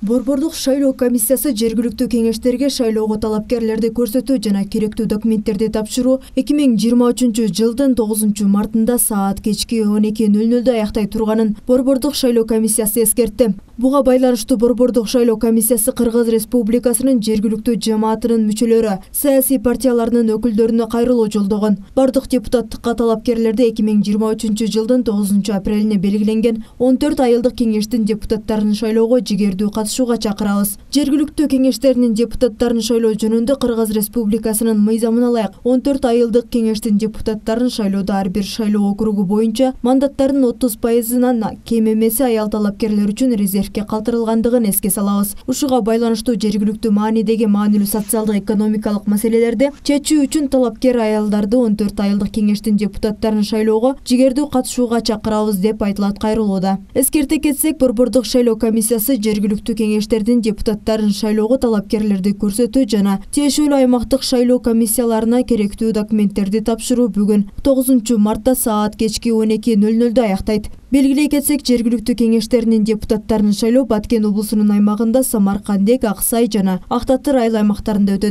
Борбордук шайлоо комиссиясы жергиликтүү кеңештерге шайлоого талапкерлерди көрсөтүү жана керектүү документтерди тапшыруу 2023 жылдын 9 мартында саат кечки 12:00 аяктай турганын Борбордук шайлоо комиссиясы эскертти. Буга байланыштуу Борбордук шайлоо комиссиясы Кыргыз Республикасынын жергиликтүү жамаатынын мүчөлөрү, саясий партияларынын өкүлдөрүнө кайрылуу жолдогон. Бардык депутаттыкка талапкерлерди 2023 жылдын 9 апрелине белгиленген 14 айылдык кеңештин депутаттарын шайлоого жигердүү катышууга чакырабыз. Жергиликтүү кеңештеринин депутаттарын шайлоо жөнүндө Кыргыз Республикасынын мыйзамына ылайык 14 айылдык кеңештин депутаттарын шайлоодо ар бир шайлоо округу боюнча мандаттардын 30%-нан кем эмеси аял талапкерлер үчүн резервке калтырылгандыгын эске салабыз. Ушуга байланыштуу жергиликтүү маанидеги маанилүү социалдык экономикалык маселелерди чечүү үчүн талапкер аялдарды 14 айылдык кеңештин депутаттарын шайлоого жигердүү катышууга чакырабыз деп айтылат кайрылууда. Эскерте кетсек, Борбордук шайлоо комиссиясы жергиликтүү кеңештердин депутаттарын шайлоого талапкерлерди көрсөтүү жана тиешелүү аймактык шайлоо комиссияларына керектүү документтерди тапшыруу бүгүн 9 мартта саат кечки 12:00 аяктайт. Белгилей кетсек, жергиликтүү кеңештеринин депутаттарын шайлоо Баткен облусунун аймагында Самаркандек, Аксай жана Ак Татыр айыл аймактарында өтөт.